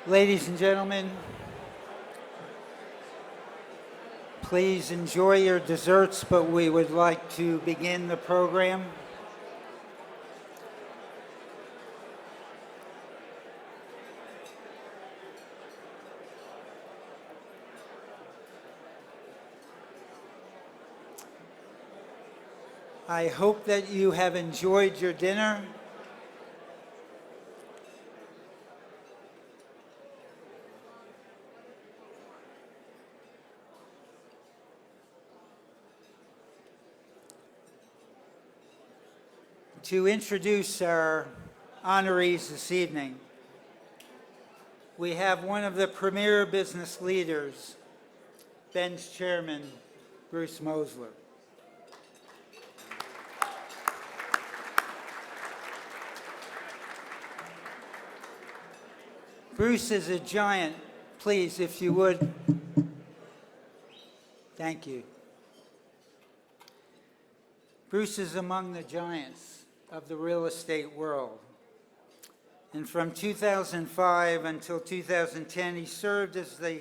Ladies and gentlemen, please enjoy your desserts, but we would like to begin the program. I hope that you have enjoyed your dinner. To introduce our honorees this evening, we have one of the premier business leaders, BENS Chairman Bruce Mosler. Bruce is a giant. Please, if you would. Thank you. Bruce is among the giants of the real estate world. And from 2005 until 2010, he served as the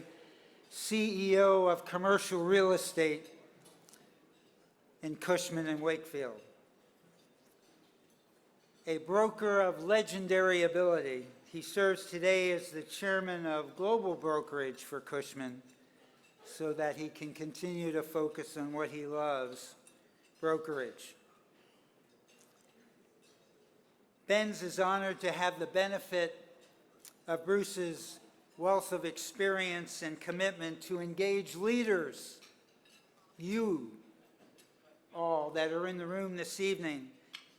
CEO of commercial real estate in Cushman and Wakefield. A broker of legendary ability, he serves today as the chairman of global brokerage for Cushman so that he can continue to focus on what he loves, brokerage. BENS is honored to have the benefit of Bruce's wealth of experience and commitment to engage leaders, you all that are in the room this evening,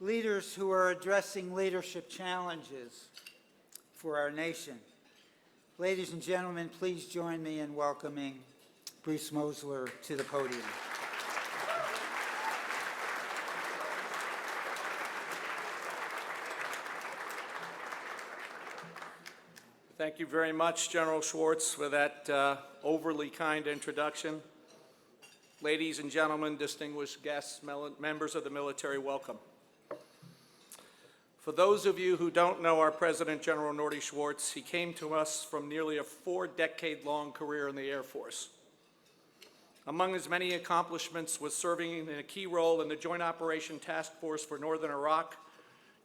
leaders who are addressing leadership challenges for our nation. Ladies and gentlemen, please join me in welcoming Bruce Mosler to the podium. Thank you very much, General Schwartz, for that overly kind introduction. Ladies and gentlemen, distinguished guests, members of the military, welcome. For those of you who don't know our President, General Norty Schwartz, he came to us from nearly a 4-decade-long career in the Air Force. Among his many accomplishments was serving in a key role in the Joint Operation Task Force for Northern Iraq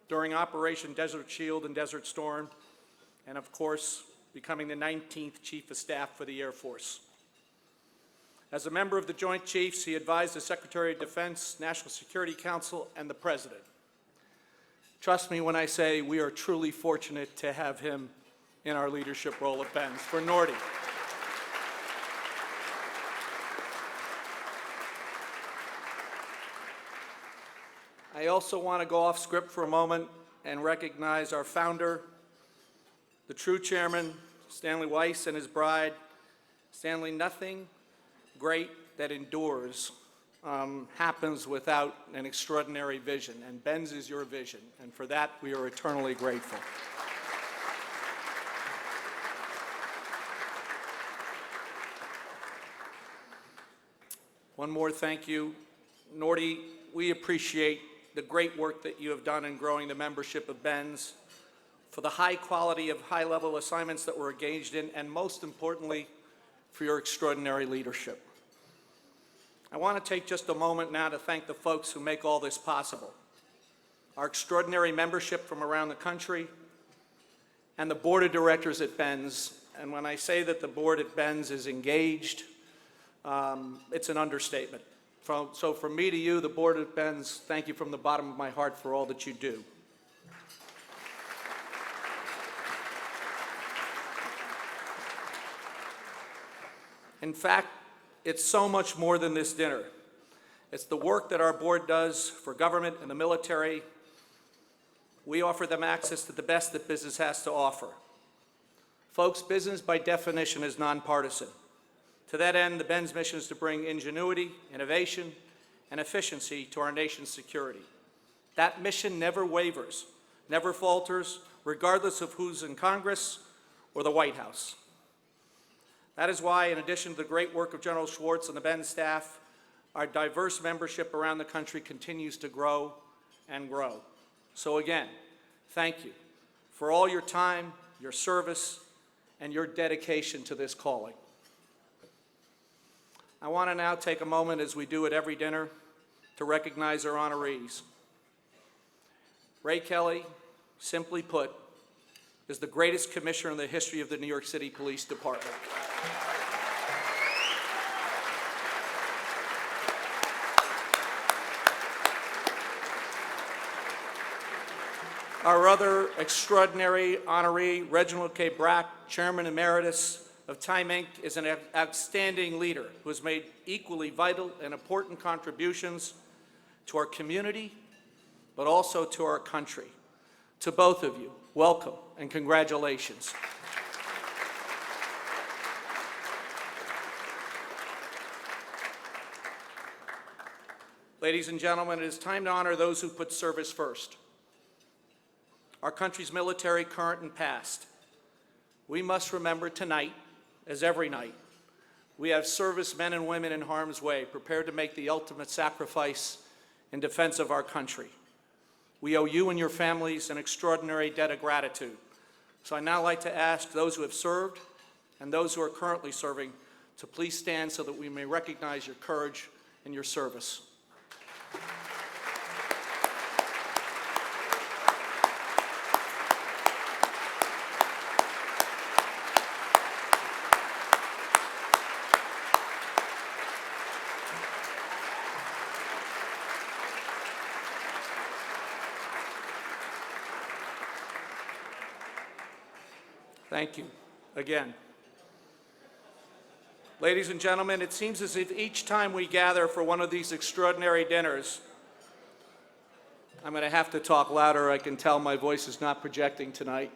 during Operation Desert Shield and Desert Storm, and of course, becoming the 19th Chief of Staff for the Air Force. As a member of the Joint Chiefs, he advised the Secretary of Defense, National Security Council, and the President. Trust me when I say we are truly fortunate to have him in our leadership role at BENS. For Norty. I also want to go off script for a moment and recognize our founder, the true chairman, Stanley Weiss, and his bride. Stanley, nothing great that endures happens without an extraordinary vision, and BENS is your vision, and for that we are eternally grateful. One more thank you. Norty, we appreciate the great work that you have done in growing the membership of BENS, for the high quality of high-level assignments that we're engaged in, and most importantly, for your extraordinary leadership. I want to take just a moment now to thank the folks who make all this possible. Our extraordinary membership from around the country, and the board of directors at BENS. And when I say that the board at BENS is engaged, it's an understatement. So from me to you, the board at BENS, thank you from the bottom of my heart for all that you do. In fact, it's so much more than this dinner. It's the work that our board does for government and the military. We offer them access to the best that business has to offer. Folks, business by definition is nonpartisan. To that end, the BENS mission is to bring ingenuity, innovation, and efficiency to our nation's security. That mission never wavers, never falters, regardless of who's in Congress or the White House. That is why, in addition to the great work of General Schwartz and the BENS staff, our diverse membership around the country continues to grow and grow. So again, thank you for all your time, your service, and your dedication to this calling. I want to now take a moment, as we do at every dinner, to recognize our honorees. Ray Kelly, simply put, is the greatest commissioner in the history of the New York City Police Department. Our other extraordinary honoree, Reg Brack, Chairman Emeritus of Time Inc., is an outstanding leader who has made equally vital and important contributions to our community, but also to our country. To both of you, welcome and congratulations. Ladies and gentlemen, it is time to honor those who put service first. Our country's military, current and past. We must remember tonight, as every night, we have servicemen and women in harm's way, prepared to make the ultimate sacrifice in defense of our country. We owe you and your families an extraordinary debt of gratitude. So I'd now like to ask those who have served and those who are currently serving to please stand so that we may recognize your courage and your service. Thank you again. Ladies and gentlemen, it seems as if each time we gather for one of these extraordinary dinners, I'm going to have to talk louder. I can tell my voice is not projecting tonight.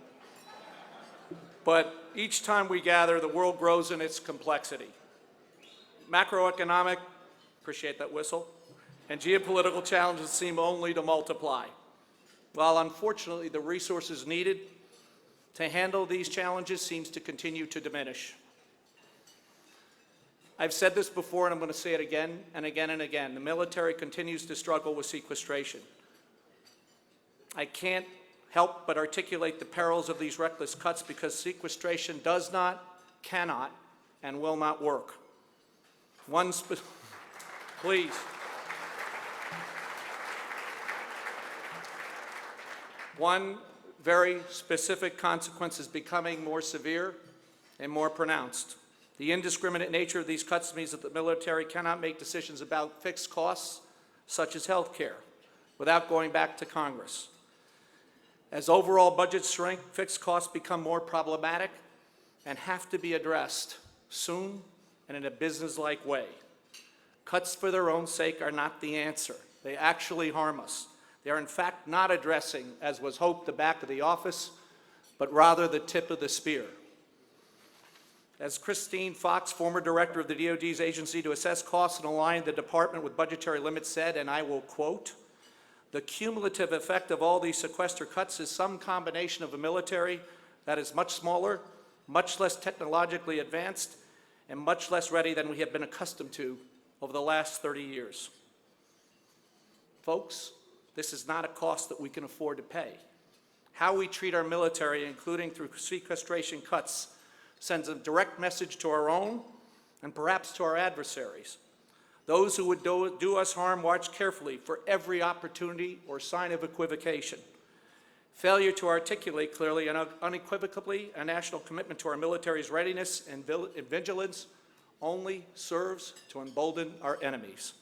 But each time we gather, the world grows in its complexity. Macroeconomic, appreciate that whistle, and geopolitical challenges seem only to multiply. While unfortunately the resources needed to handle these challenges seems to continue to diminish. I've said this before, and I'm going to say it again and again and again. The military continues to struggle with sequestration. I can't help but articulate the perils of these reckless cuts because sequestration does not, cannot, and will not work. Please. One very specific consequence is becoming more severe and more pronounced. The indiscriminate nature of these cuts means that the military cannot make decisions about fixed costs, such as health care, without going back to Congress. As overall budgets shrink, fixed costs become more problematic and have to be addressed soon and in a business-like way. Cuts for their own sake are not the answer. They actually harm us. They are in fact not addressing, as was hoped, the back of the office, but rather the tip of the spear. As Christine Fox, former director of the DoD's agency to assess costs and align the department with budgetary limits, said, and I will quote, "The cumulative effect of all these sequester cuts is some combination of a military that is much smaller, much less technologically advanced, and much less ready than we have been accustomed to over the last 30 years. Folks, this is not a cost that we can afford to pay. How we treat our military, including through sequestration cuts, sends a direct message to our own and perhaps to our adversaries. Those who would do us harm watch carefully for every opportunity or sign of equivocation. Failure to articulate clearly and unequivocally a national commitment to our military's readiness and vigilance only serves to embolden our enemies."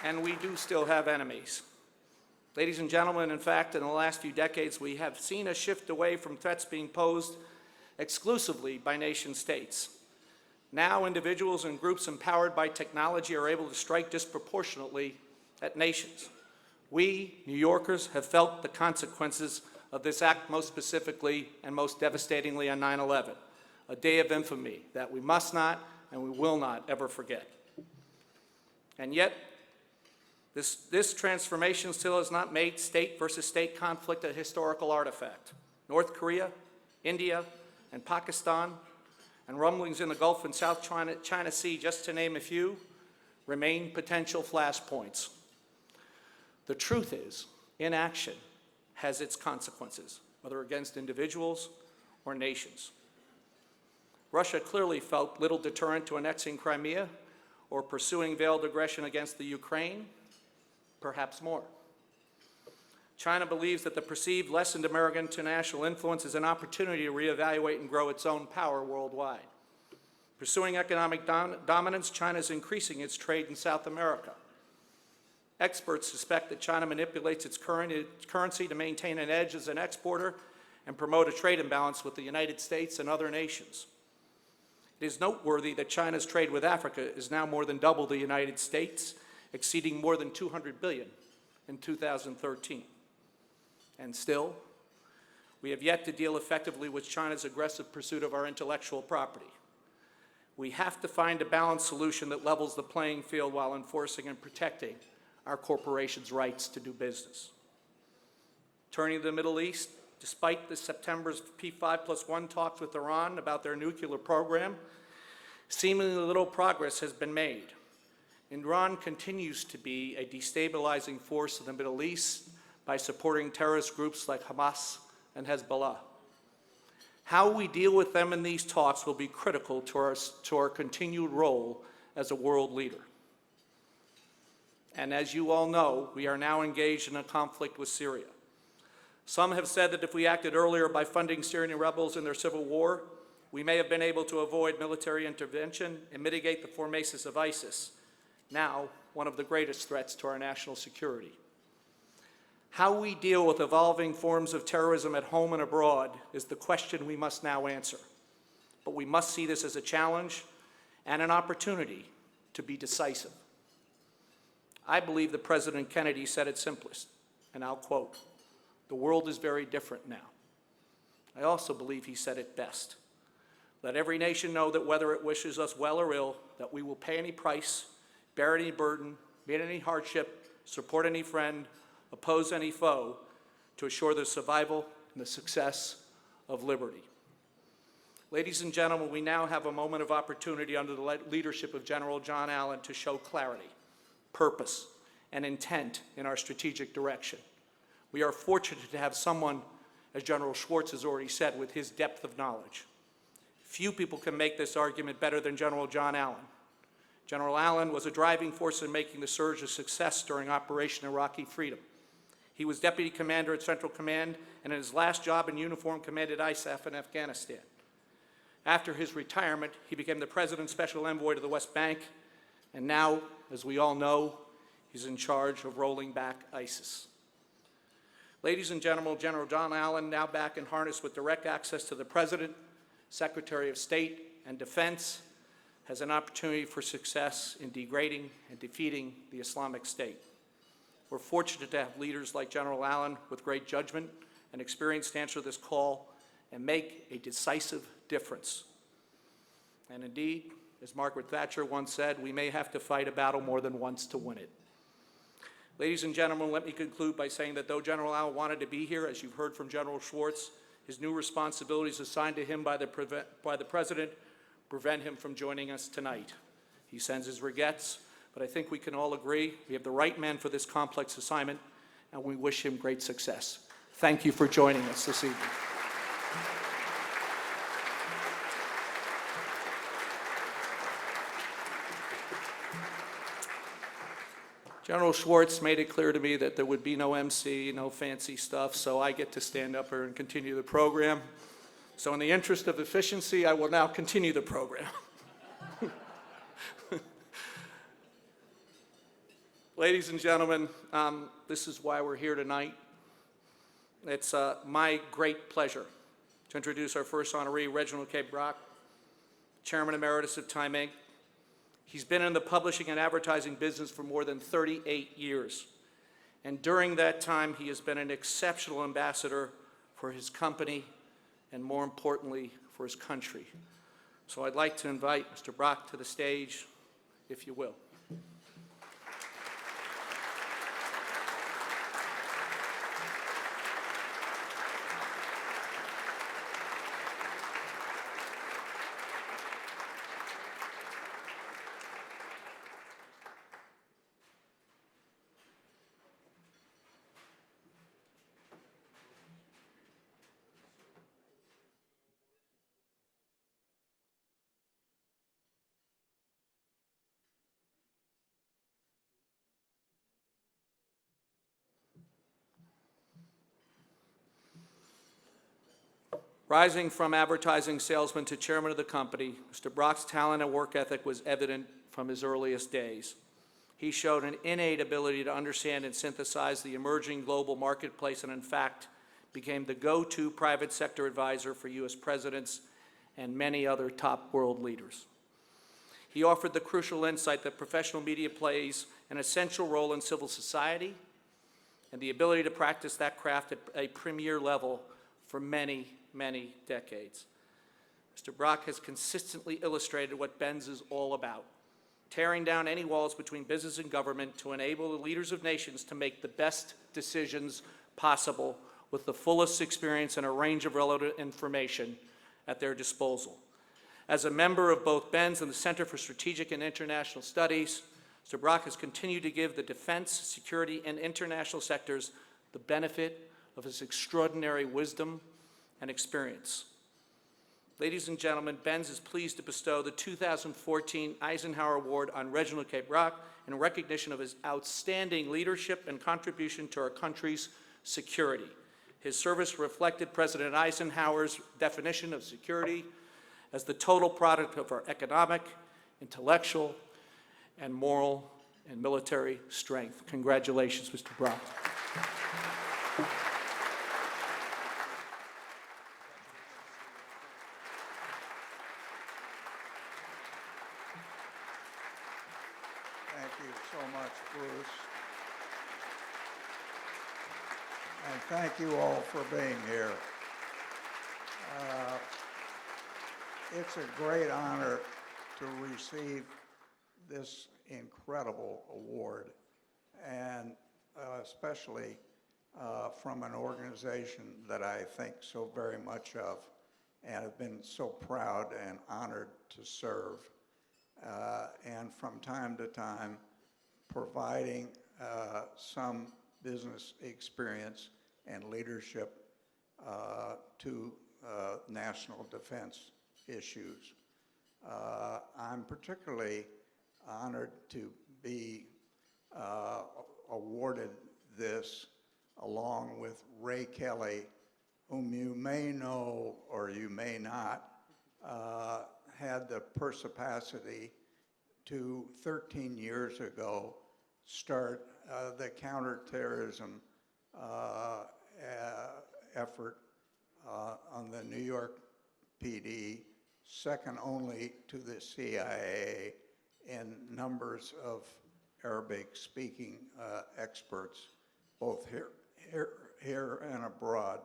And we do still have enemies. Ladies and gentlemen, in fact, in the last few decades, we have seen a shift away from threats being posed exclusively by nation states. Now, individuals and groups empowered by technology are able to strike disproportionately at nations. We, New Yorkers, have felt the consequences of this act most specifically and most devastatingly on 9/11, a day of infamy that we must not and we will not ever forget. And yet, this transformation still has not made state versus state conflict a historical artifact. North Korea, India, and Pakistan, and rumblings in the Gulf and South China Sea, just to name a few, remain potential flashpoints. The truth is, inaction has its consequences, whether against individuals or nations. Russia clearly felt little deterrent to annexing Crimea or pursuing veiled aggression against the Ukraine, perhaps more. China believes that the perceived lessened American international influence is an opportunity to reevaluate and grow its own power worldwide. Pursuing economic dominance, China is increasing its trade in South America. Experts suspect that China manipulates its currency to maintain an edge as an exporter and promote a trade imbalance with the United States and other nations. It is noteworthy that China's trade with Africa is now more than double the United States, exceeding more than $200 billion in 2013. And still, we have yet to deal effectively with China's aggressive pursuit of our intellectual property. We have to find a balanced solution that levels the playing field while enforcing and protecting our corporations' rights to do business. Turning to the Middle East, despite the September's P5+1 talks with Iran about their nuclear program, seemingly little progress has been made. Iran continues to be a destabilizing force in the Middle East by supporting terrorist groups like Hamas and Hezbollah. How we deal with them in these talks will be critical to our continued role as a world leader. And as you all know, we are now engaged in a conflict with Syria. Some have said that if we acted earlier by funding Syrian rebels in their civil war, we may have been able to avoid military intervention and mitigate the formations of ISIS, now one of the greatest threats to our national security. How we deal with evolving forms of terrorism at home and abroad is the question we must now answer. But we must see this as a challenge and an opportunity to be decisive. I believe that President Kennedy said it simplest, and I'll quote, "The world is very different now." I also believe he said it best. "Let every nation know that whether it wishes us well or ill, that we will pay any price, bear any burden, meet any hardship, support any friend, oppose any foe, to assure the survival and the success of liberty." Ladies and gentlemen, we now have a moment of opportunity under the leadership of General John Allen to show clarity, purpose, and intent in our strategic direction. We are fortunate to have someone, as General Schwartz has already said, with his depth of knowledge. Few people can make this argument better than General John Allen. General Allen was a driving force in making the surge a success during Operation Iraqi Freedom. He was Deputy Commander at Central Command, and in his last job in uniform commanded ISAF in Afghanistan. After his retirement, he became the President's Special Envoy to the West Bank, and now, as we all know, he's in charge of rolling back ISIS. Ladies and gentlemen, General John Allen, now back in harness with direct access to the President, Secretary of State, and Defense, has an opportunity for success in degrading and defeating the Islamic State. We're fortunate to have leaders like General Allen with great judgment and experience to answer this call and make a decisive difference. And indeed, as Margaret Thatcher once said, we may have to fight a battle more than once to win it. Ladies and gentlemen, let me conclude by saying that though General Allen wanted to be here, as you've heard from General Schwartz, his new responsibilities assigned to him by the President prevent him from joining us tonight. He sends his regrets, but I think we can all agree we have the right man for this complex assignment, and we wish him great success. Thank you for joining us this evening. General Schwartz made it clear to me that there would be no MC, no fancy stuff, so I get to stand up here and continue the program. So in the interest of efficiency, I will now continue the program. Ladies and gentlemen, this is why we're here tonight. It's my great pleasure to introduce our first honoree, Reg Brack, Chairman Emeritus of Time Inc. He's been in the publishing and advertising business for more than 38 years. And during that time, he has been an exceptional ambassador for his company and, more importantly, for his country. So I'd like to invite Mr. Brack to the stage, if you will. Rising from advertising salesman to chairman of the company, Mr. Brack's talent and work ethic was evident from his earliest days. He showed an innate ability to understand and synthesize the emerging global marketplace and, in fact, became the go-to private sector advisor for U.S. presidents and many other top world leaders. He offered the crucial insight that professional media plays an essential role in civil society and the ability to practice that craft at a premier level for many, many decades. Mr. Brack has consistently illustrated what BENS is all about, tearing down any walls between business and government to enable the leaders of nations to make the best decisions possible with the fullest experience and a range of relevant information at their disposal. As a member of both BENS and the Center for Strategic and International Studies, Mr. Brack has continued to give the defense, security, and international sectors the benefit of his extraordinary wisdom and experience. Ladies and gentlemen, BENS is pleased to bestow the 2014 Eisenhower Award on Reginald K. Brack in recognition of his outstanding leadership and contribution to our country's security. His service reflected President Eisenhower's definition of security as the total product of our economic, intellectual, and moral and military strength. Congratulations, Mr. Brack. Thank you so much, Bruce. And thank you all for being here. It's a great honor to receive this incredible award, and especially from an organization that I think so very much of and have been so proud and honored to serve. And from time to time, providing some business experience and leadership to national defense issues. I'm particularly honored to be awarded this along with Ray Kelly, whom you may know or you may not, had the perspicacity to 13 years ago start the counterterrorism effort on the New York PD, second only to the CIA in numbers of Arabic-speaking experts, both here and abroad.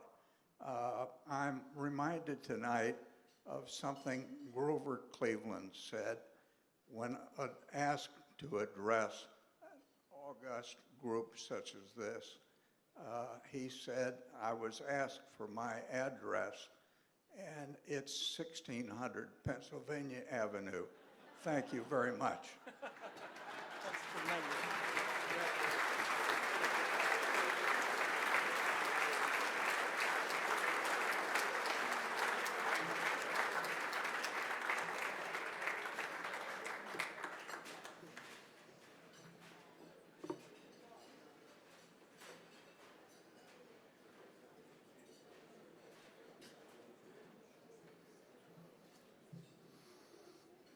I'm reminded tonight of something Grover Cleveland said when asked to address an august group such as this. He said, "I was asked for my address, and it's 1600 Pennsylvania Avenue. Thank you very much." That's tremendous.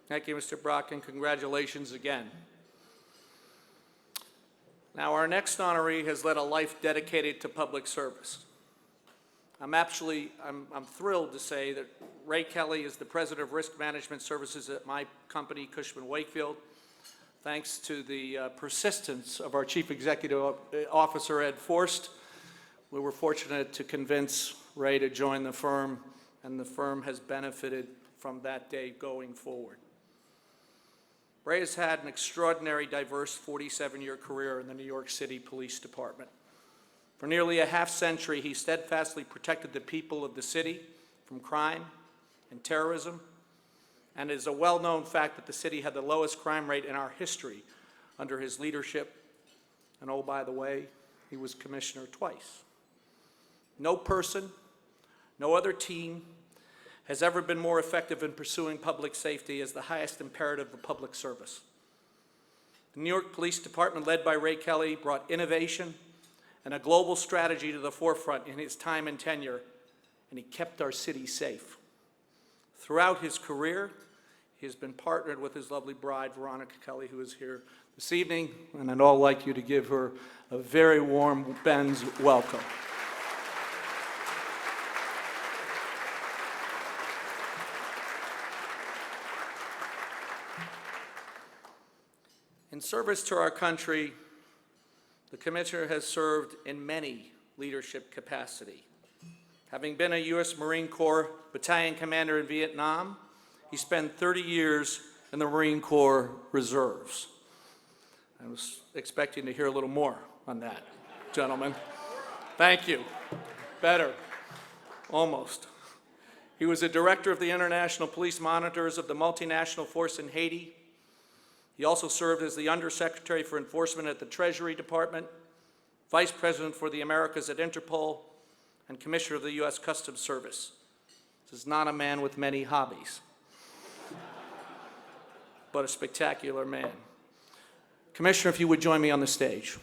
Thank you, Mr. Brack, and congratulations again. Now, our next honoree has led a life dedicated to public service. I'm thrilled to say that Ray Kelly is the president of Risk Management Services at my company, Cushman Wakefield. Thanks to the persistence of our Chief Executive Officer, Ed Forst, we were fortunate to convince Ray to join the firm, and the firm has benefited from that day going forward. Ray has had an extraordinary, diverse 47-year career in the New York City Police Department. For nearly a half-century, he steadfastly protected the people of the city from crime and terrorism, and it is a well-known fact that the city had the lowest crime rate in our history under his leadership. And oh, by the way, he was commissioner twice. No person, no other team has ever been more effective in pursuing public safety as the highest imperative of public service. The New York Police Department, led by Ray Kelly, brought innovation and a global strategy to the forefront in his time and tenure, and he kept our city safe. Throughout his career, he has been partnered with his lovely bride, Veronica Kelly, who is here this evening, and I'd all like you to give her a very warm BENS welcome. In service to our country, the Commissioner has served in many leadership capacities. Having been a U.S. Marine Corps battalion commander in Vietnam, he spent 30 years in the Marine Corps Reserves. I was expecting to hear a little more on that, gentlemen. Thank you. Better. Almost. He was a director of the International Police Monitors of the multinational force in Haiti. He also served as the Undersecretary for Enforcement at the Treasury Department, Vice President for the Americas at Interpol, and Commissioner of the U.S. Customs Service. This is not a man with many hobbies, but a spectacular man. Commissioner, if you would join me on the stage.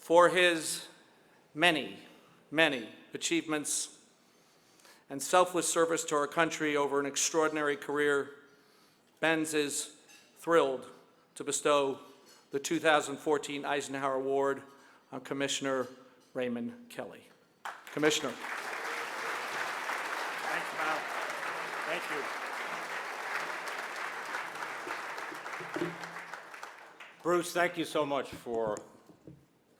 For his many, many achievements and selfless service to our country over an extraordinary career, BENS is thrilled to bestow the 2014 Eisenhower Award on Commissioner Raymond Kelly. Commissioner. Thanks, Mal. Thank you. Bruce, thank you so much for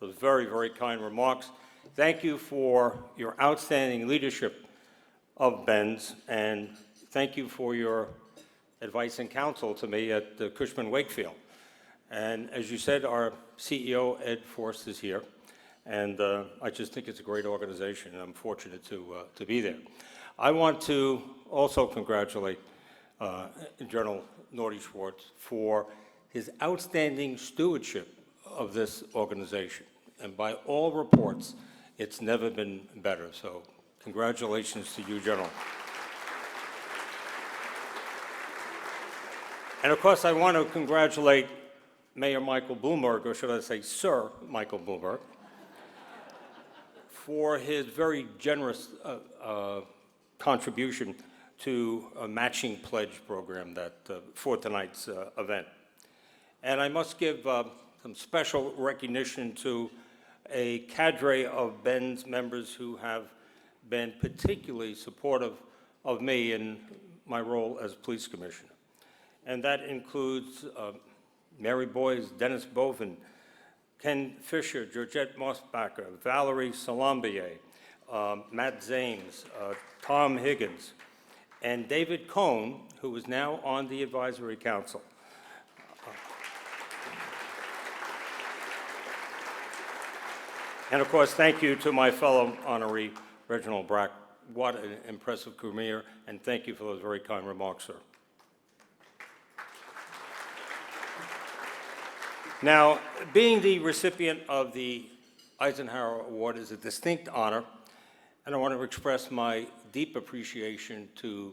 those very, very kind remarks. Thank you for your outstanding leadership of BENS, and thank you for your advice and counsel to me at Cushman Wakefield. And as you said, our CEO, Ed Forst, is here, and I just think it's a great organization, and I'm fortunate to be there. I want to also congratulate General Norty Schwartz for his outstanding stewardship of this organization. And by all reports, it's never been better. So congratulations to you, General. And of course, I want to congratulate Mayor Michael Bloomberg, or should I say Sir Michael Bloomberg, for his very generous contribution to a matching pledge program that for tonight's event. And I must give some special recognition to a cadre of BENS members who have been particularly supportive of me in my role as police commissioner. And that includes Mary Boyes, Dennis Bovin, Ken Fisher, Georgette Mossbacher, Valerie Salambier, Matt Zames, Tom Higgins, and David Cohn, who is now on the advisory council. And of course, thank you to my fellow honoree, Reg Brack. What an impressive career, and thank you for those very kind remarks, sir. Now, being the recipient of the Eisenhower Award is a distinct honor, and I want to express my deep appreciation to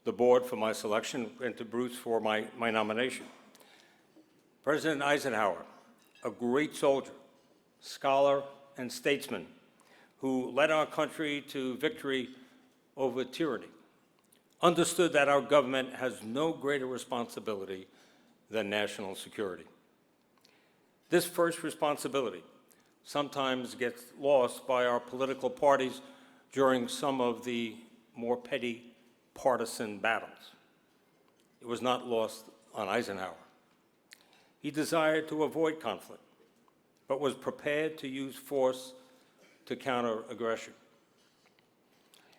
the board for my selection and to Bruce for my nomination. President Eisenhower, a great soldier, scholar, and statesman who led our country to victory over tyranny, understood that our government has no greater responsibility than national security. This first responsibility sometimes gets lost by our political parties during some of the more petty partisan battles. It was not lost on Eisenhower. He desired to avoid conflict, but was prepared to use force to counter aggression,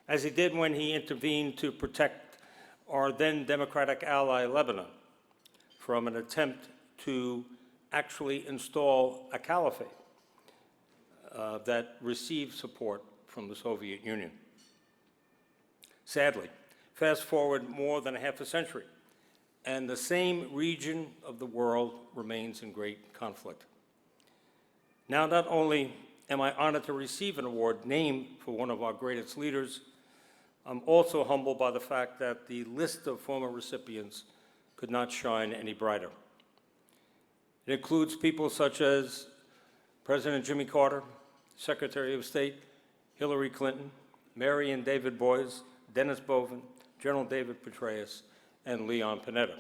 as he did when he intervened to protect our then democratic ally Lebanon from an attempt to actually install a caliphate that received support from the Soviet Union. Sadly, fast forward more than a half a century, and the same region of the world remains in great conflict. Now, not only am I honored to receive an award named for one of our greatest leaders, I'm also humbled by the fact that the list of former recipients could not shine any brighter. It includes people such as President Jimmy Carter, Secretary of State Hillary Clinton, Mary and David Boies, Dennis Bovin, General David Petraeus, and Leon Panetta.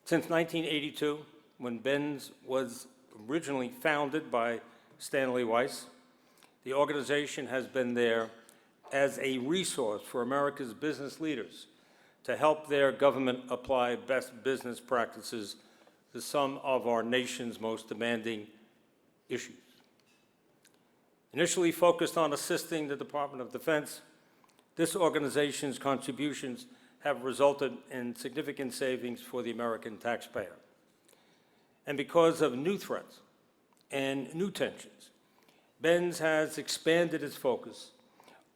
Since 1982, when BENS was originally founded by Stanley Weiss, the organization has been there as a resource for America's business leaders to help their government apply best business practices to some of our nation's most demanding issues. Initially focused on assisting the Department of Defense, this organization's contributions have resulted in significant savings for the American taxpayer. And because of new threats and new tensions, BENS has expanded its focus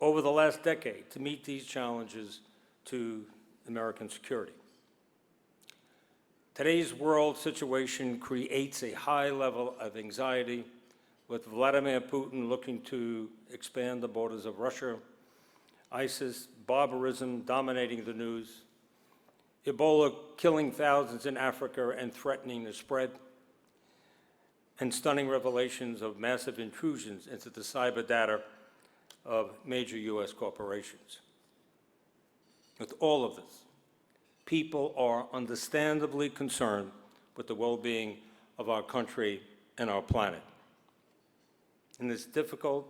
over the last decade to meet these challenges to American security. Today's world situation creates a high level of anxiety, with Vladimir Putin looking to expand the borders of Russia, ISIS, barbarism dominating the news, Ebola killing thousands in Africa and threatening to spread, and stunning revelations of massive intrusions into the cyber data of major U.S. corporations. With all of this, people are understandably concerned with the well-being of our country and our planet. In this difficult,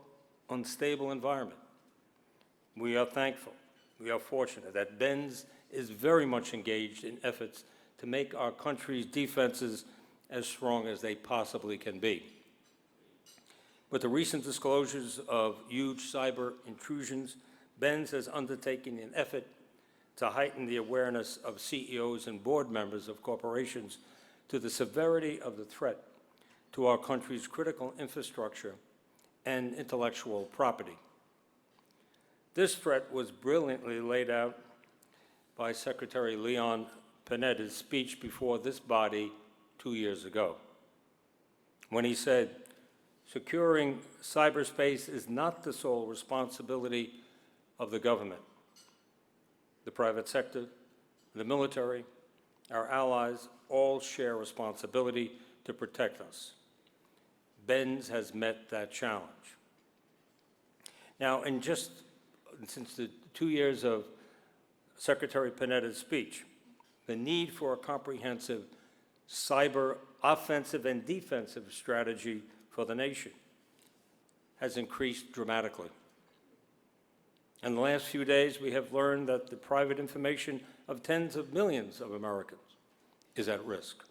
unstable environment, we are thankful, we are fortunate that BENS is very much engaged in efforts to make our country's defenses as strong as they possibly can be. With the recent disclosures of huge cyber intrusions, BENS has undertaken an effort to heighten the awareness of CEOs and board members of corporations to the severity of the threat to our country's critical infrastructure and intellectual property. This threat was brilliantly laid out by Secretary Leon Panetta's speech before this body 2 years ago, when he said, "Securing cyberspace is not the sole responsibility of the government. The private sector, the military, our allies all share responsibility to protect us. BENS has met that challenge." Now, since the 2 years of Secretary Panetta's speech, the need for a comprehensive cyber offensive and defensive strategy for the nation has increased dramatically. In the last few days, we have learned that the private information of tens of millions of Americans is at risk.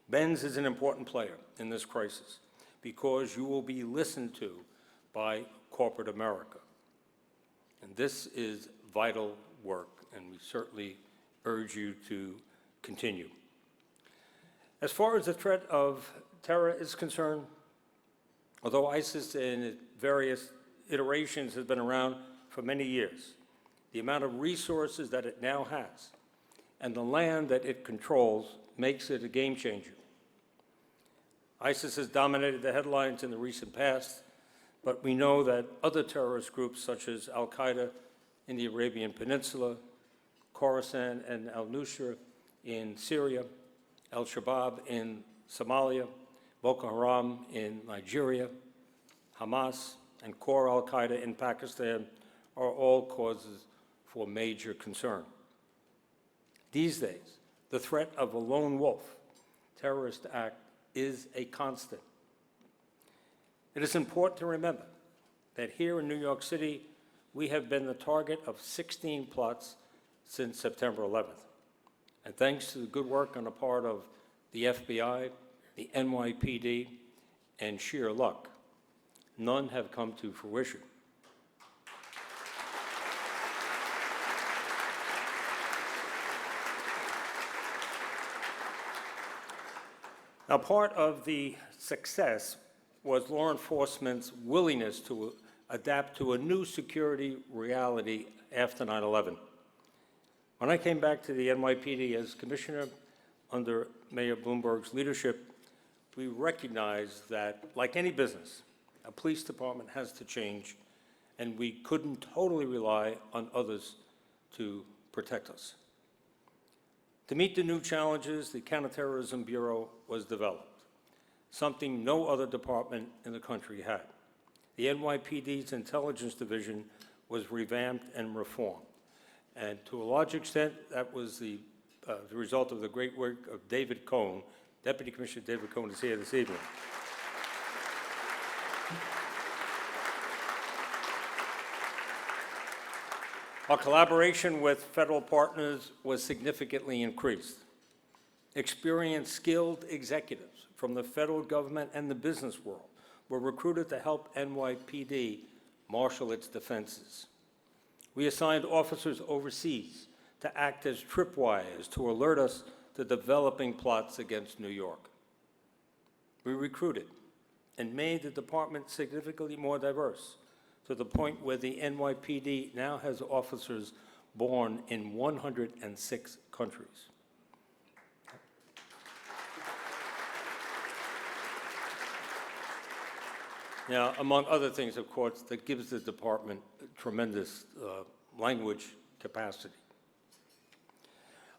BENS is an important player in this crisis because you will be listened to by corporate America. And this is vital work, and we certainly urge you to continue. As far as the threat of terror is concerned, although ISIS in its various iterations has been around for many years, the amount of resources that it now has and the land that it controls makes it a game changer. ISIS has dominated the headlines in the recent past, but we know that other terrorist groups such as Al-Qaeda in the Arabian Peninsula, Khorasan and al-Nusra in Syria, Al-Shabaab in Somalia, Boko Haram in Nigeria, Hamas, and core Al-Qaeda in Pakistan are all causes for major concern. These days, the threat of a lone wolf terrorist act is a constant. It is important to remember that here in New York City, we have been the target of 16 plots since September 11th. And thanks to the good work on the part of the FBI, the NYPD, and sheer luck, none have come to fruition. Now, part of the success was law enforcement's willingness to adapt to a new security reality after 9/11. When I came back to the NYPD as commissioner under Mayor Bloomberg's leadership, we recognized that, like any business, a police department has to change, and we couldn't totally rely on others to protect us. To meet the new challenges, the Counterterrorism Bureau was developed, something no other department in the country had. The NYPD's Intelligence Division was revamped and reformed. And to a large extent, that was the result of the great work of David Cohn. Deputy Commissioner David Cohn is here this evening. Our collaboration with federal partners was significantly increased. Experienced, skilled executives from the federal government and the business world were recruited to help NYPD marshal its defenses. We assigned officers overseas to act as tripwires to alert us to developing plots against New York. We recruited and made the department significantly more diverse, to the point where the NYPD now has officers born in 106 countries. Now, among other things, of course, that gives the department tremendous language capacity.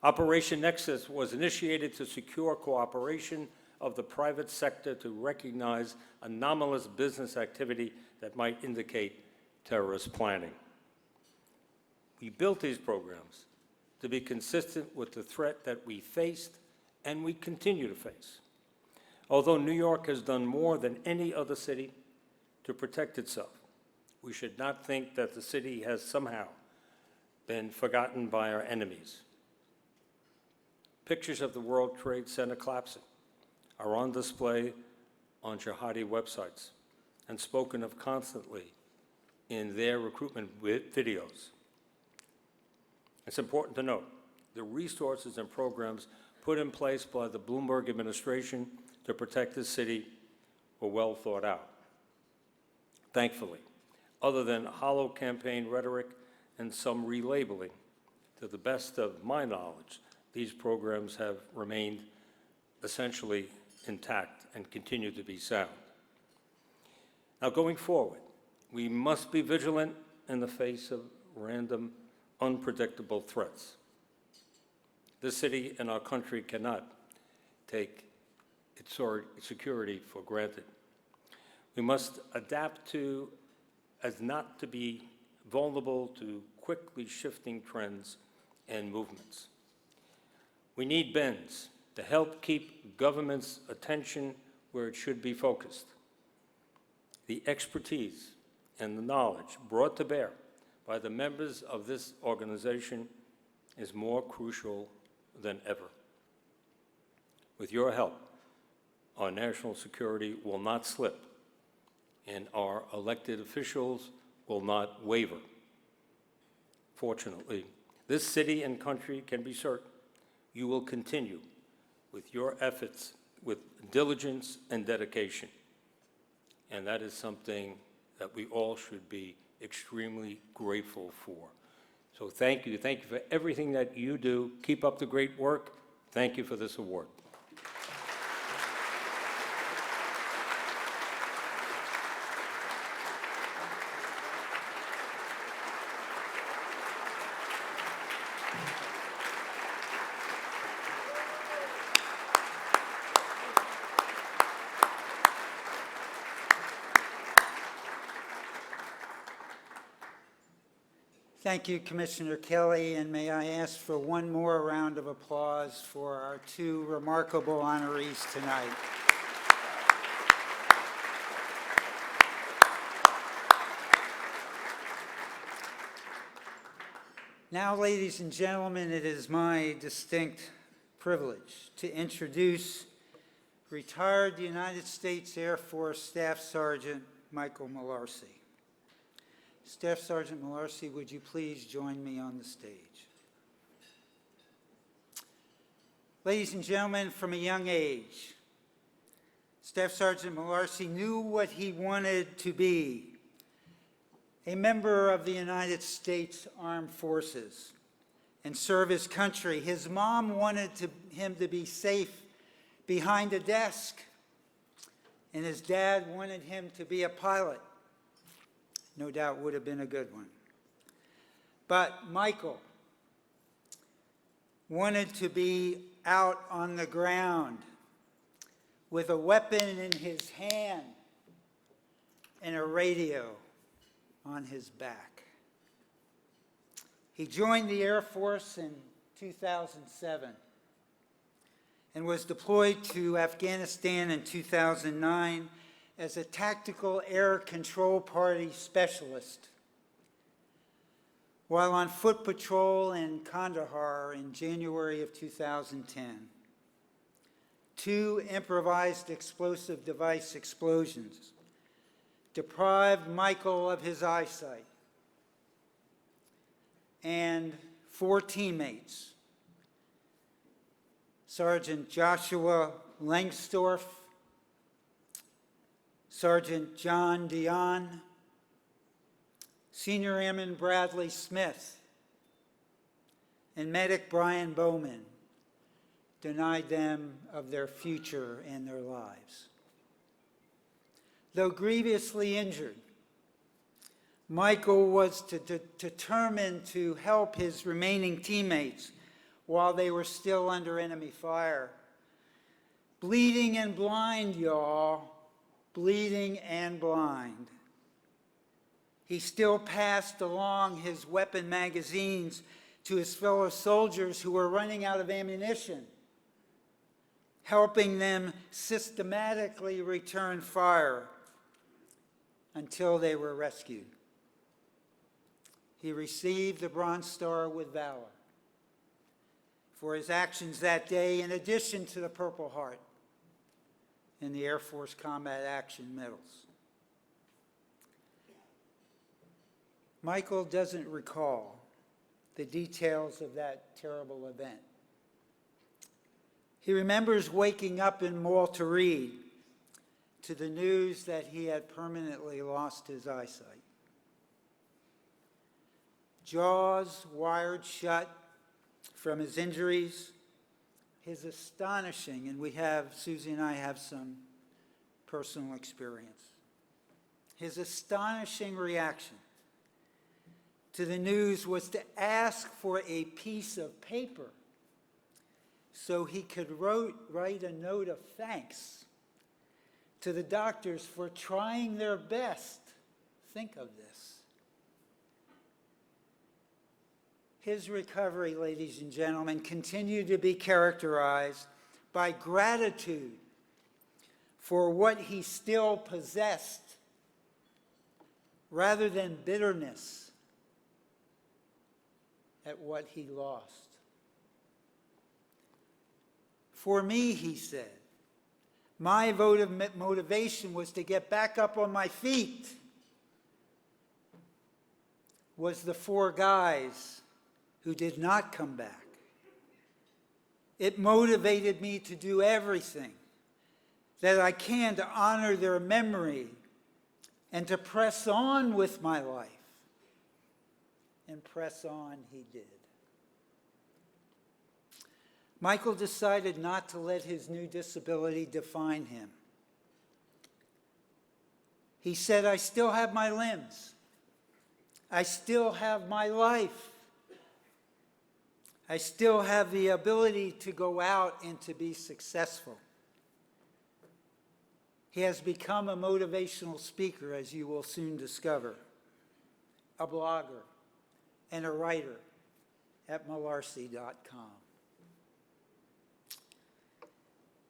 Operation Nexus was initiated to secure cooperation of the private sector to recognize anomalous business activity that might indicate terrorist planning. We built these programs to be consistent with the threat that we faced and we continue to face. Although New York has done more than any other city to protect itself, we should not think that the city has somehow been forgotten by our enemies. Pictures of the World Trade Center collapsing are on display on jihadi websites and spoken of constantly in their recruitment videos. It's important to note the resources and programs put in place by the Bloomberg administration to protect the city were well thought out. Thankfully, other than hollow campaign rhetoric and some relabeling, to the best of my knowledge, these programs have remained essentially intact and continue to be sound. Now, going forward, we must be vigilant in the face of random, unpredictable threats. This city and our country cannot take its security for granted. We must adapt to, as not to be vulnerable to quickly shifting trends and movements. We need BENS to help keep government's attention where it should be focused. The expertise and the knowledge brought to bear by the members of this organization is more crucial than ever. With your help, our national security will not slip, and our elected officials will not waver. Fortunately, this city and country can be certain you will continue with your efforts with diligence and dedication. And that is something that we all should be extremely grateful for. So thank you. Thank you for everything that you do. Keep up the great work. Thank you for this award. Thank you, Commissioner Kelly, and may I ask for one more round of applause for our two remarkable honorees tonight. Now, ladies and gentlemen, it is my distinct privilege to introduce retired United States Air Force Staff Sergeant Michael Malarcy. Staff Sergeant Malarcy, would you please join me on the stage? Ladies and gentlemen, from a young age, Staff Sergeant Malarcy knew what he wanted to be a member of the United States Armed Forces, and serve his country. His mom wanted him to be safe behind a desk, and his dad wanted him to be a pilot. No doubt would have been a good one. But Michael wanted to be out on the ground with a weapon in his hand and a radio on his back. He joined the Air Force in 2007 and was deployed to Afghanistan in 2009 as a tactical air control party specialist, while on foot patrol in Kandahar in January of 2010. 2 improvised explosive device explosions deprived Michael of his eyesight, and 4 teammates, Sergeant Joshua Langsdorff, Sergeant John Dion, Senior Airman Bradley Smith, and Medic Brian Bowman, denied them of their future and their lives. Though grievously injured, Michael was determined to help his remaining teammates while they were still under enemy fire. Bleeding and blind, y'all. Bleeding and blind. He still passed along his weapon magazines to his fellow soldiers who were running out of ammunition, helping them systematically return fire until they were rescued. He received the Bronze Star with Valor for his actions that day, in addition to the Purple Heart and the Air Force Combat Action Medals. Michael doesn't recall the details of that terrible event. He remembers waking up in Walter Reed to the news that he had permanently lost his eyesight. Jaws wired shut from his injuries, his astonishing, and Susie and I have some personal experience, his astonishing reaction to the news was to ask for a piece of paper so he could write a note of thanks to the doctors for trying their best. Think of this. His recovery, ladies and gentlemen, continued to be characterized by gratitude for what he still possessed, rather than bitterness at what he lost. For me, he said, my vote of motivation was to get back up on my feet, was the 4 guys who did not come back. It motivated me to do everything that I can to honor their memory and to press on with my life. And press on he did. Michael decided not to let his new disability define him. He said, I still have my limbs. I still have my life. I still have the ability to go out and to be successful. He has become a motivational speaker, as you will soon discover, a blogger, and a writer at malarcy.com.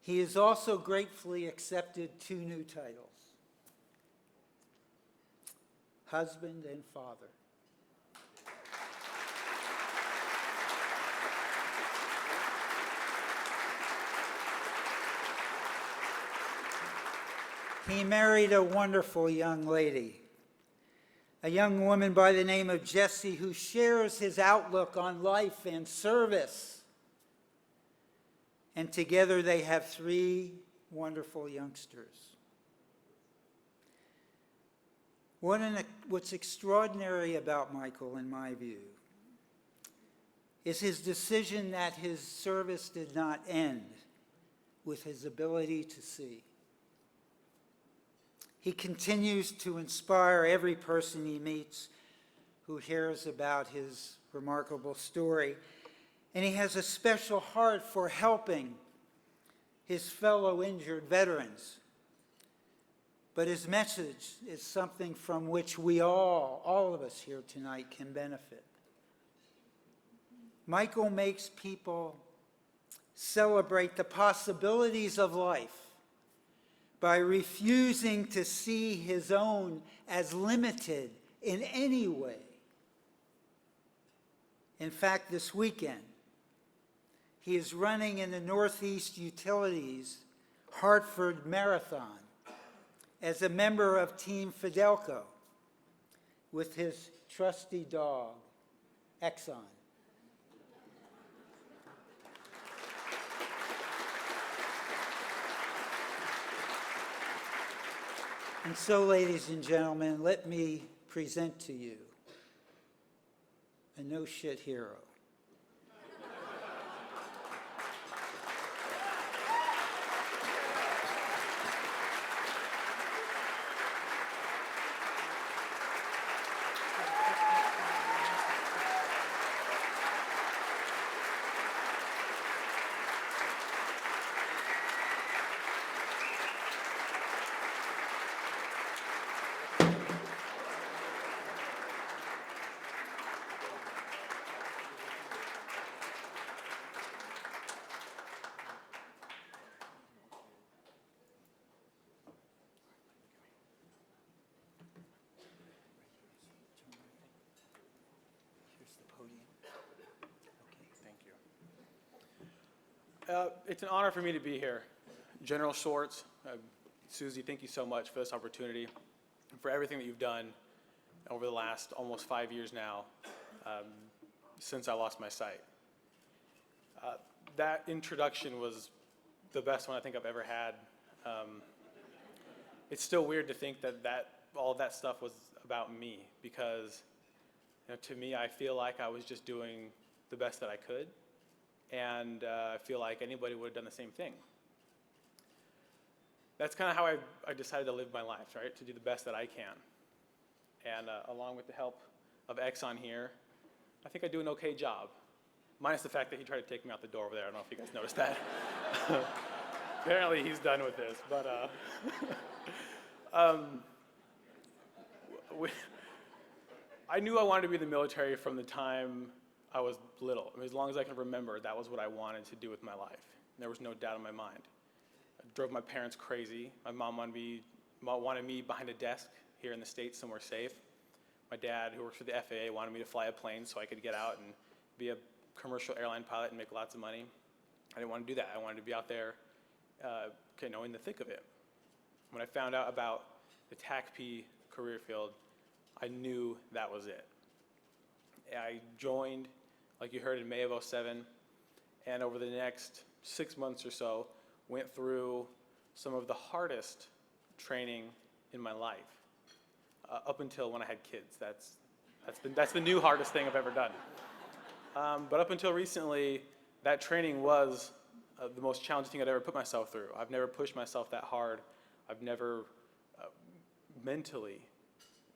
He has also gratefully accepted 2 new titles, husband and father. He married a wonderful young lady, a young woman by the name of Jessie, who shares his outlook on life and service. And together they have 3 wonderful youngsters. What's extraordinary about Michael, in my view, is his decision that his service did not end with his ability to see. He continues to inspire every person he meets who hears about his remarkable story, and he has a special heart for helping his fellow injured veterans. But his message is something from which we all of us here tonight, can benefit. Michael makes people celebrate the possibilities of life by refusing to see his own as limited in any way. In fact, this weekend, he is running in the Northeast Utilities Hartford Marathon as a member of Team Fidelco with his trusty dog, Exxon. And so, ladies and gentlemen, let me present to you a no-shit hero. Here's the podium. Okay. Thank you. It's an honor for me to be here. General Shorts, Susie, thank you so much for this opportunity and for everything that you've done over the last almost 5 years now, since I lost my sight. That introduction was the best one I think I've ever had. It's still weird to think that all of that stuff was about me, because to me, I feel like I was just doing the best that I could, and I feel like anybody would have done the same thing. That's kind of how I decided to live my life, right? To do the best that I can. And along with the help of Exxon here, I think I do an okay job. Minus the fact that he tried to take me out the door over there. I don't know if you guys noticed that. Apparently he's done with this, but I knew I wanted to be in the military from the time I was little. I mean, as long as I can remember, that was what I wanted to do with my life. There was no doubt in my mind. It drove my parents crazy. My mom wanted me behind a desk here in the States, somewhere safe. My dad, who works for the FAA, wanted me to fly a plane so I could get out and be a commercial airline pilot and make lots of money. I didn't want to do that. I wanted to be out there, in the thick of it. When I found out about the TACP career field, I knew that was it. I joined, like you heard, in May of '07, and over the next 6 months or so, went through some of the hardest training in my life, up until when I had kids. That's the new hardest thing I've ever done. But up until recently, that training was the most challenging thing I'd ever put myself through. I've never pushed myself that hard. I've never mentally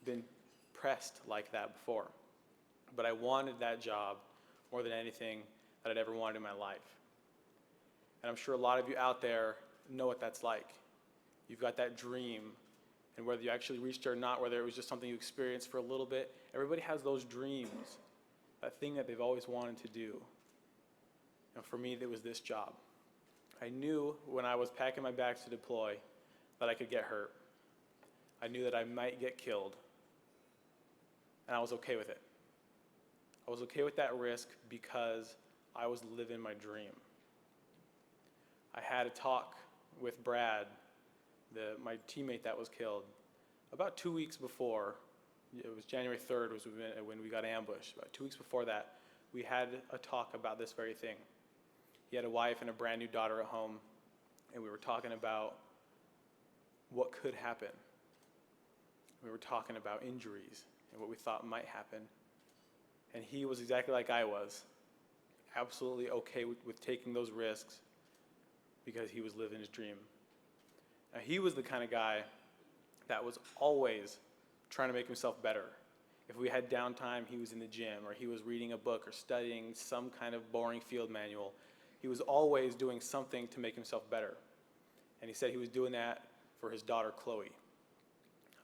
been pressed like that before. But I wanted that job more than anything that I'd ever wanted in my life. And I'm sure a lot of you out there know what that's like. You've got that dream, and whether you actually reached it or not, whether it was just something you experienced for a little bit, everybody has those dreams, that thing that they've always wanted to do. And for me, it was this job. I knew when I was packing my bags to deploy that I could get hurt. I knew that I might get killed, and I was okay with it. I was okay with that risk because I was living my dream. I had a talk with Brad, my teammate that was killed, about 2 weeks before. It was January 3rd was when we got ambushed. About 2 weeks before that, we had a talk about this very thing. He had a wife and a brand new daughter at home, and we were talking about what could happen. We were talking about injuries and what we thought might happen. And he was exactly like I was, absolutely okay with taking those risks because he was living his dream. Now, he was the kind of guy that was always trying to make himself better. If we had downtime, he was in the gym, or he was reading a book or studying some kind of boring field manual. He was always doing something to make himself better. And he said he was doing that for his daughter, Chloe.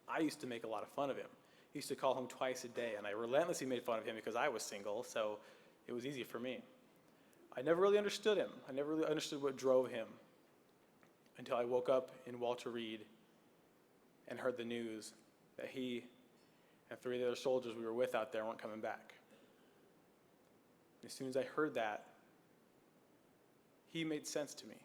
I used to make a lot of fun of him. I used to call him twice a day, and I relentlessly made fun of him because I was single, so it was easy for me. I never really understood him. I never really understood what drove him until I woke up in Walter Reed and heard the news that he and 3 of the other soldiers we were with out there weren't coming back. As soon as I heard that, he made sense to me.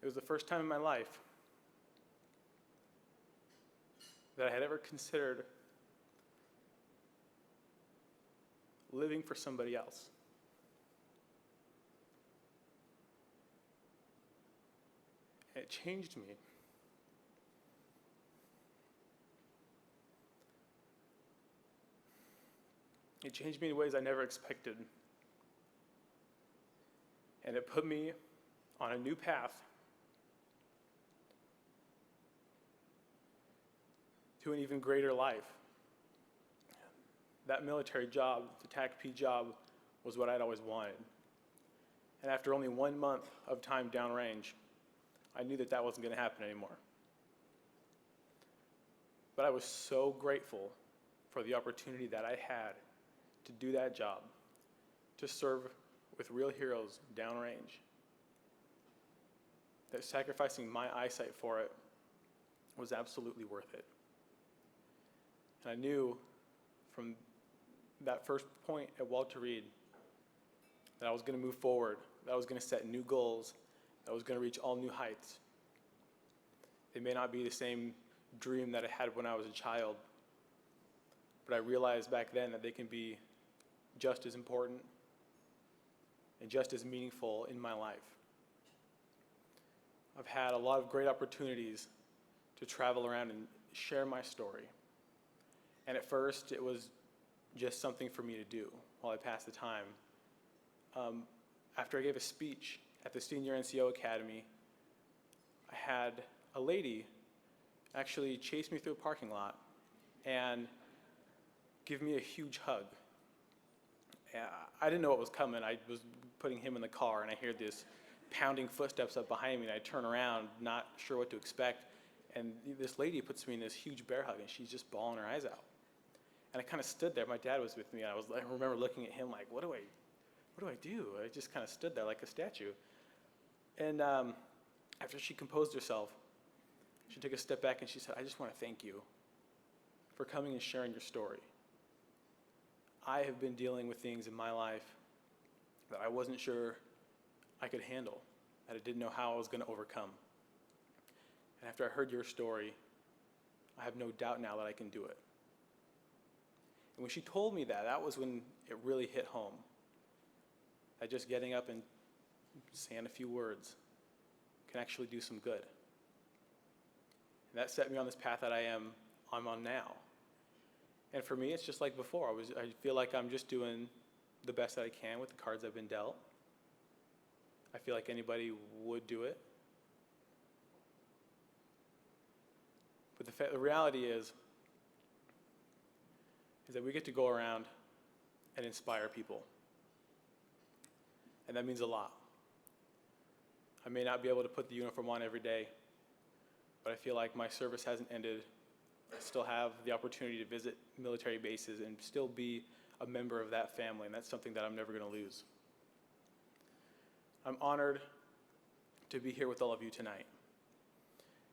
It was the first time in my life that I had ever considered living for somebody else. And it changed me. It changed me in ways I never expected. And it put me on a new path to an even greater life. That military job, the TACP job, was what I'd always wanted. And after only 1 month of time downrange, I knew that that wasn't going to happen anymore. But I was so grateful for the opportunity that I had to do that job, to serve with real heroes downrange, that sacrificing my eyesight for it was absolutely worth it. And I knew from that first point at Walter Reed that I was going to move forward, that I was going to set new goals, that I was going to reach all new heights. They may not be the same dream that I had when I was a child, but I realized back then that they can be just as important and just as meaningful in my life. I've had a lot of great opportunities to travel around and share my story. And at first, it was just something for me to do while I passed the time. After I gave a speech at the Senior NCO Academy, I had a lady actually chase me through a parking lot and give me a huge hug. I didn't know what was coming. I was putting him in the car, and I heard this pounding footsteps up behind me, and I turn around, not sure what to expect, and this lady puts me in this huge bear hug, and she's just bawling her eyes out. And I kind of stood there. My dad was with me, and I remember looking at him like, what do I do? I just kind of stood there like a statue. And after she composed herself, she took a step back, and she said, I just want to thank you for coming and sharing your story. I have been dealing with things in my life that I wasn't sure I could handle, that I didn't know how I was going to overcome. And after I heard your story, I have no doubt now that I can do it. And when she told me that, that was when it really hit home. That just getting up and saying a few words can actually do some good. And that set me on this path that I'm on now. And for me, it's just like before. I feel like I'm just doing the best that I can with the cards I've been dealt. I feel like anybody would do it. But the reality is that we get to go around and inspire people. And that means a lot. I may not be able to put the uniform on every day, but I feel like my service hasn't ended. I still have the opportunity to visit military bases and still be a member of that family, and that's something that I'm never going to lose. I'm honored to be here with all of you tonight.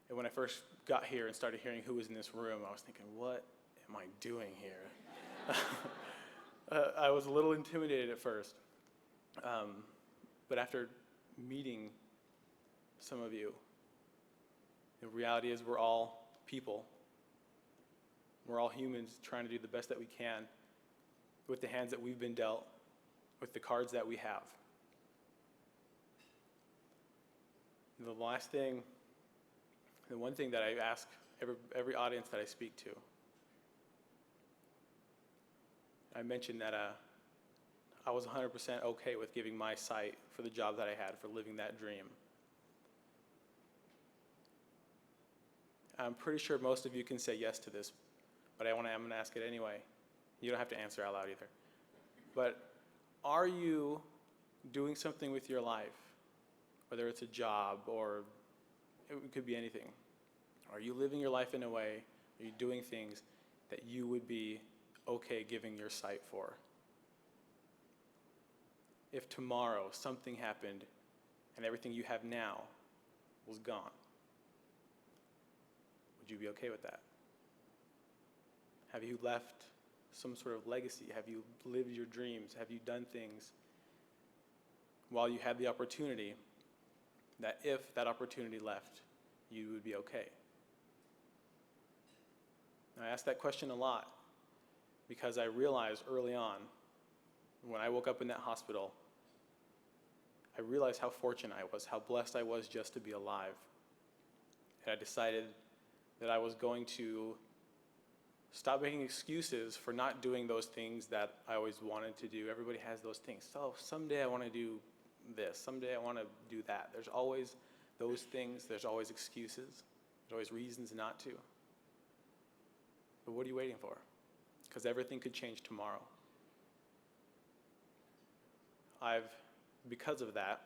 And when I first got here and started hearing who was in this room, I was thinking, what am I doing here? I was a little intimidated at first. But after meeting some of you, the reality is we're all people. We're all humans trying to do the best that we can with the hands that we've been dealt, with the cards that we have. And the last thing, the one thing that I ask every audience that I speak to, I mentioned that I was 100% okay with giving my sight for the job that I had, for living that dream. I'm pretty sure most of you can say yes to this, but I'm going to ask it anyway. You don't have to answer out loud either. But are you doing something with your life, whether it's a job or it could be anything? Are you living your life in a way, are you doing things that you would be okay giving your sight for? If tomorrow something happened and everything you have now was gone, would you be okay with that? Have you left some sort of legacy? Have you lived your dreams? Have you done things while you had the opportunity that if that opportunity left, you would be okay? I ask that question a lot because I realized early on, when I woke up in that hospital, I realized how fortunate I was, how blessed I was just to be alive. And I decided that I was going to stop making excuses for not doing those things that I always wanted to do. Everybody has those things. So someday I want to do this. Someday I want to do that. There's always those things. There's always excuses. There's always reasons not to. But what are you waiting for? Because everything could change tomorrow. Because of that,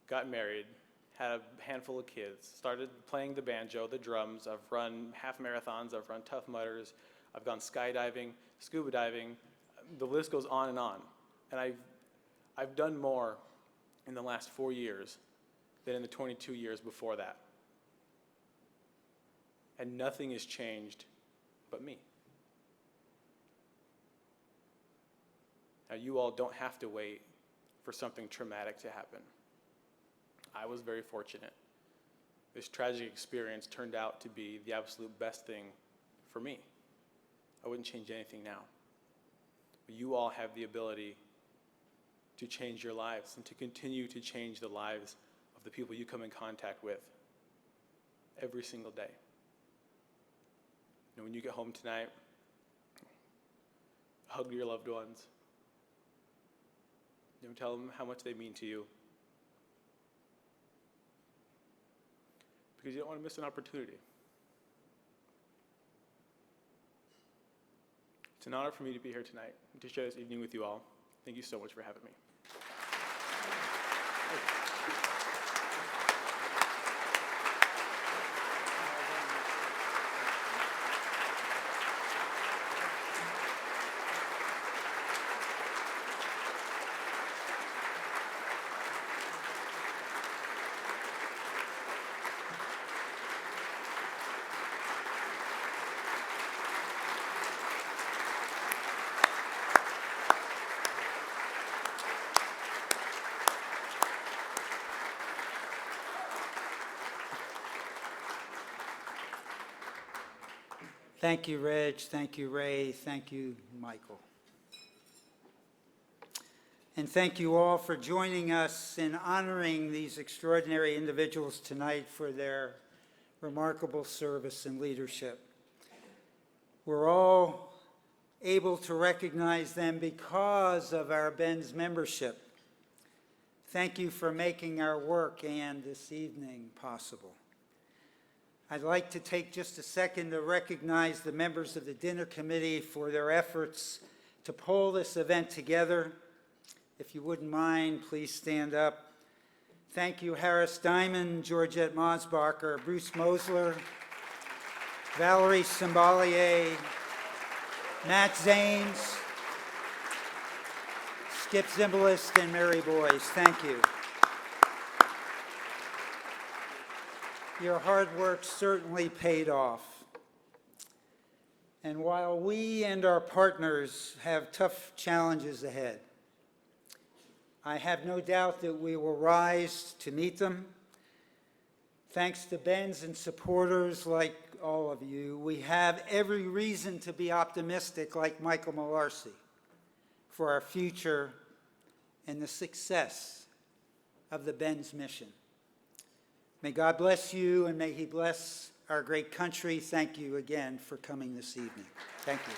got married, had a handful of kids, started playing the banjo, the drums. I've run half marathons, I've run Tough Mudders, I've gone skydiving, scuba diving. The list goes on. And I've done more in the last 4 years than in the 22 years before that. And nothing has changed but me. Now, you all don't have to wait for something traumatic to happen. I was very fortunate. This tragic experience turned out to be the absolute best thing for me. I wouldn't change anything now. But you all have the ability to change your lives and to continue to change the lives of the people you come in contact with every single day. And when you get home tonight, hug your loved ones. Tell them how much they mean to you. Because you don't want to miss an opportunity. It's an honor for me to be here tonight and to share this evening with you all. Thank you so much for having me. Thank you, Reg. Thank you, Ray. Thank you, Michael. And thank you all for joining us in honoring these extraordinary individuals tonight for their remarkable service and leadership. We're all able to recognize them because of our BENS membership. Thank you for making our work and this evening possible. I'd like to take just a second to recognize the members of the dinner committee for their efforts to pull this event together. If you wouldn't mind, please stand up. Thank you, Harris Diamond, Georgette Mosbacher, Bruce Mosler, Valerie Symbolier, Matt Zanes, Skip Zimbalist, and Mary Boyce. Thank you. Your hard work certainly paid off. And while we and our partners have tough challenges ahead, I have no doubt that we will rise to meet them. Thanks to BENS and supporters like all of you, we have every reason to be optimistic, like Michael Malarcy, for our future and the success of the BENS mission. May God bless you, and may he bless our great country. Thank you again for coming this evening. Thank you.